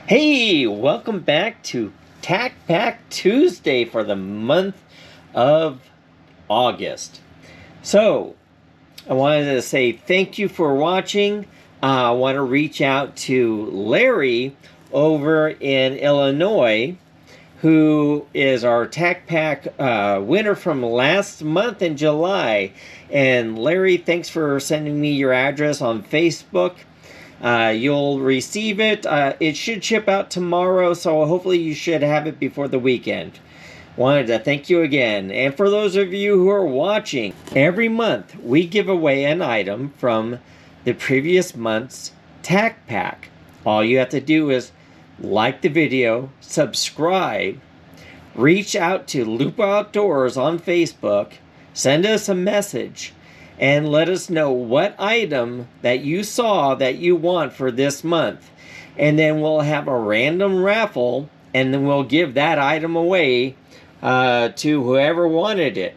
Hey, welcome back to TacPack Tuesday for the month of August. So, I wanted to say thank you for watching. I want to reach out to Larry over in Illinois, who is our TacPack winner from last month in July. And Larry, thanks for sending me your address on Facebook. You'll receive it. It should ship out tomorrow, so hopefully you should have it before the weekend. Wanted to thank you again. And for those of you who are watching, every month we give away an item from the previous month's TacPack. All you have to do is like the video, subscribe, reach out to Lupo Outdoors on Facebook, send us a message, and let us know what item that you saw that you want for this month. And then we'll have a random raffle, and then we'll give that item away to whoever wanted it.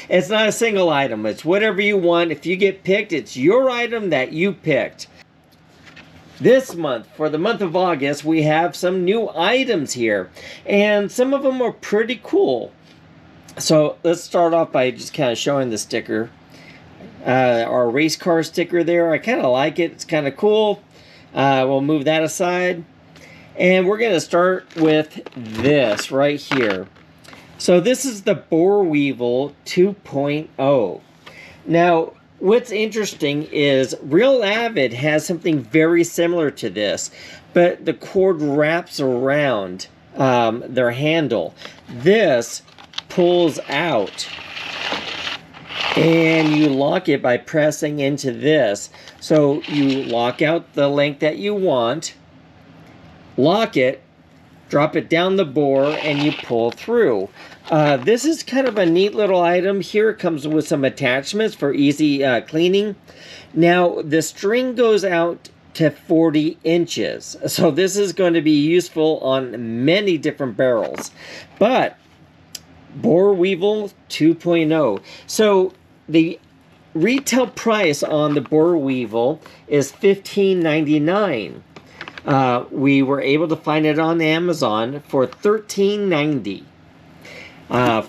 It's not a single item. It's whatever you want. If you get picked, it's your item that you picked. This month, for the month of August, we have some new items here. And some of them are pretty cool. So let's start off by just kind of showing the sticker. Our race car sticker there. I kind of like it. It's kind of cool. We'll move that aside. And we're going to start with this right here. So this is the Boer Weevil 2.0. Now, what's interesting is Real Avid has something very similar to this, but the cord wraps around their handle. This pulls out, and you lock it by pressing into this. So you lock out the length that you want, lock it, drop it down the bore, and you pull through. This is kind of a neat little item. Here it comes with some attachments for easy cleaning. Now the string goes out to 40 inches. So this is going to be useful on many different barrels. But Boer Weevil 2.0. So the retail price on the Boer Weevil is $15.99. We were able to find it on Amazon for $13.90.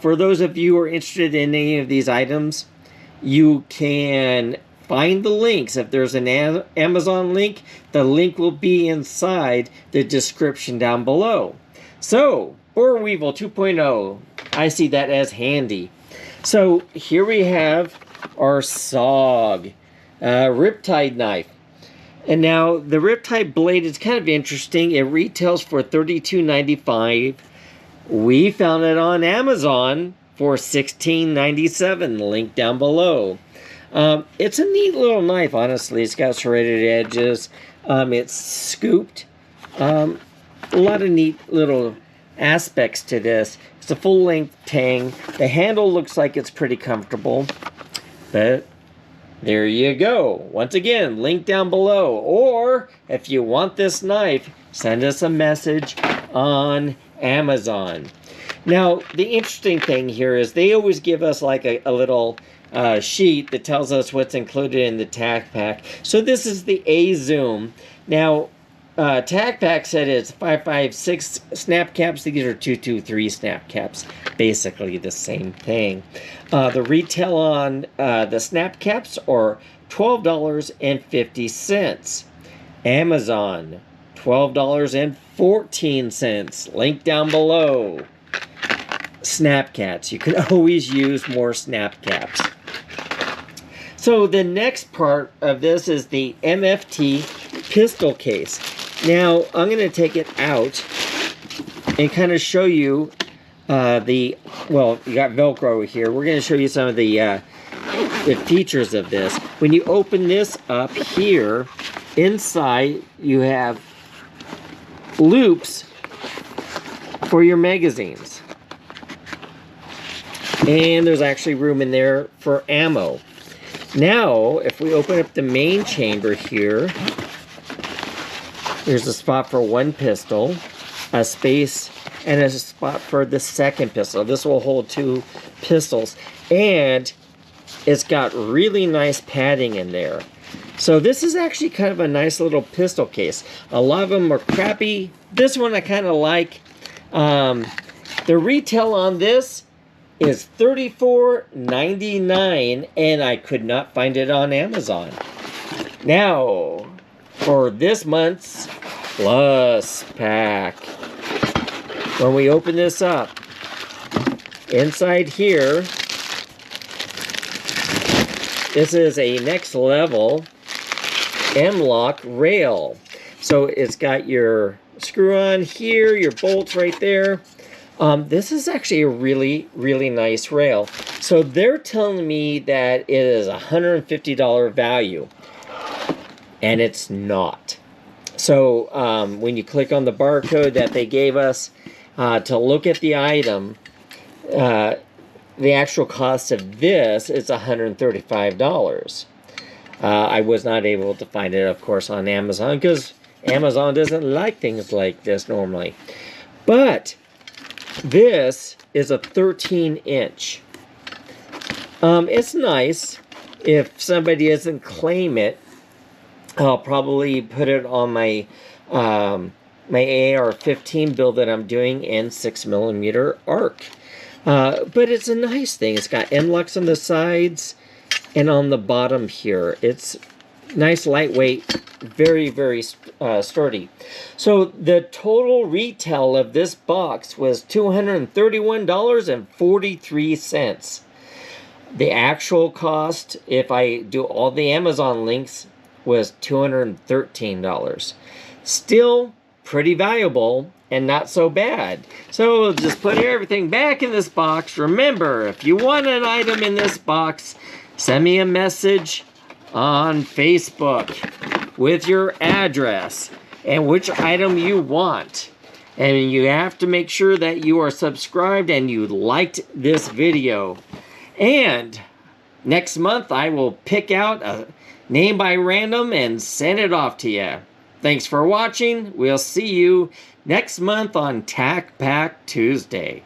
For those of you who are interested in any of these items, you can find the links. If there's an Amazon link, the link will be inside the description down below. So, Boer Weevil 2.0, I see that as handy. So here we have our SOG Riptide knife. And now the Riptide blade is kind of interesting. It retails for $32.95. We found it on Amazon for $16.97. Link down below. It's a neat little knife, honestly. It's got serrated edges. It's scooped. A lot of neat little aspects to this. It's a full-length tang. The handle looks like it's pretty comfortable, but there you go. Once again, link down below. Or if you want this knife, send us a message on Amazon. Now, the interesting thing here is they always give us like a little sheet that tells us what's included in the TacPack. So this is the A zoom. Now, TacPack said it's 556 snap caps. These are 223 snap caps. Basically the same thing. The retail on the snap caps are $12.50. Amazon, $12.14. Link down below. Snap caps. You can always use more snap caps. So the next part of this is the MFT pistol case. Now, I'm going to take it out and kind of show you well, you got Velcro here. We're going to show you some of the features of this. When you open this up here, inside you have loops for your magazines. And there's actually room in there for ammo. Now, if we open up the main chamber here, there's a spot for one pistol, a space, and a spot for the second pistol. This will hold two pistols. And it's got really nice padding in there. So this is actually kind of a nice little pistol case. A lot of them are crappy. This one I kind of like. The retail on this is $34.99, and I could not find it on Amazon. Now, for this month's Plus Pack. When we open this up, inside here, this is a next level M-lock rail. So it's got your screw on here, your bolts right there. This is actually a really, really nice rail. So they're telling me that it is a $150 value, and it's not. So when you click on the barcode that they gave us to look at the item, the actual cost of this is $135. I was not able to find it, of course, on Amazon, because Amazon doesn't like things like this normally. But this is a 13-inch. It's nice. If somebody doesn't claim it, I'll probably put it on my my AR-15 build that I'm doing in 6mm arc. But it's a nice thing. It's got M-locks on the sides and on the bottom here. It's nice, lightweight, very, very sturdy. So the total retail of this box was $231.43. The actual cost, if I do all the Amazon links, was $213. Still pretty valuable and not so bad. So we'll just put everything back in this box. Remember, if you want an item in this box, send me a message on Facebook with your address and which item you want. And you have to make sure that you are subscribed and you liked this video. And next month I will pick out a name by random and send it off to you. Thanks for watching. We'll see you next month on TacPack Tuesday.